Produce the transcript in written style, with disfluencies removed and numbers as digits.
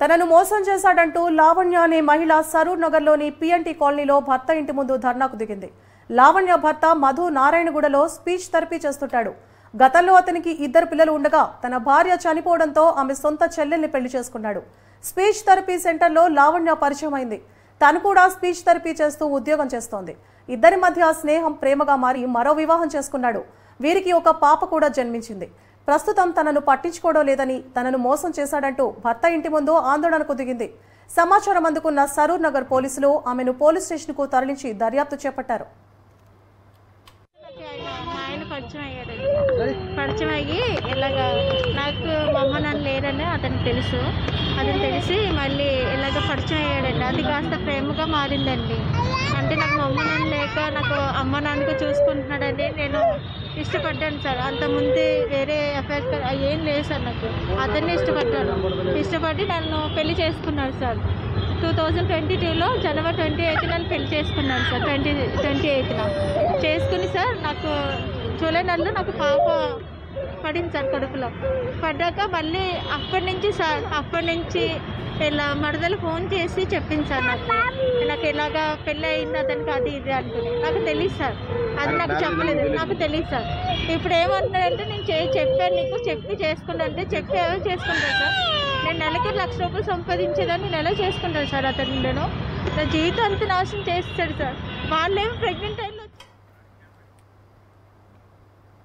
తనను మోసం చేశాడంటూ లావణ్య అనే మహిళ సరూర్ నగర్లోని పిఎన్టీ కాలనీలో భర్త ఇంటి ముందు ధర్నాకు దిగింది. లావణ్య భర్త మధు నారాయణగూడలో స్పీచ్ థెరపీ చేస్తుంటాడు. గతంలో అతనికి 2 పిల్లలు ఉండగా తన భార్య చనిపోవడంతో ఆమె సొంత చెల్లెల్ని పెళ్లి చేసుకున్నాడు. స్పీచ్ థెరపీ సెంటర్లో లావణ్య పరిచయం అయింది. తను కూడా స్పీచ్ థెరపీ చేస్తూ ఉద్యోగం చేస్తోంది. ఇద్దరి మధ్య స్నేహం ప్రేమగా మారి మరో వివాహం చేసుకున్నాడు. వీరికి ఒక పాప కూడా జన్మించింది. ప్రస్తుతం తనను పట్టించుకోవడం లేదని, తనను మోసం చేశాడంటూ భర్త ఇంటి ముందు ఆందోళనకు దిగింది. సమాచారం అందుకున్న సరూర్ నగర్ పోలీసులు ఆమెను పోలీస్ స్టేషన్ కు తరలించి దర్యాప్తు చేపట్టారు. పరిచయం అయ్యి ఇలాగా నాకు మా అమ్మ నాన్న లేరని అతనికి తెలుసు. అతను తెలిసి మళ్ళీ ఇలాగ పరిచయం అయ్యాడండి. అది కాస్త ప్రేమగా మారిందండి. అంటే నాకు మా అమ్మ నాన్న లేక నాకు అమ్మ నాన్నగా చూసుకుంటున్నాడని నేను ఇష్టపడ్డాను సార్. అంతకుముందు వేరే ఎఫెక్ట్ ఏం లేదు సార్. నాకు అతన్ని ఇష్టపడి నన్ను పెళ్లి చేసుకున్నాడు సార్. 2022లో జనవరి 28 నన్ను పెళ్లి చేసుకున్నాను సార్. 28న చేసుకుని సార్ నాకు జూలై నెలలో నాకు పాప పడింది సార్ కడుపులో. పడ్డాక మళ్ళీ అప్పటి నుంచి ఇలా మరదలు ఫోన్ చేసి చెప్పింది సార్ నాకు ఇలాగా పెళ్ళి అయింది అతనికి అది ఇది అనుకుని. నాకు తెలియదు సార్, అది నాకు చెప్పలేదు, నాకు తెలియదు సార్. ఇప్పుడు ఏమంటున్నాడంటే నేను చెప్పాను నీకు, చెప్పి చేసుకున్నా అంటే చెప్పి ఎవరు చేసుకుంటాను సార్. నేను నెలకి 1 లక్ష రూపాయలు సంపాదించేదాన్ని నేను ఎలా చేసుకుంటాను సార్. అతను నా జీవితం అంతా నాశనం చేస్తాడు సార్. వాళ్ళేమో ప్రెగ్నెంట్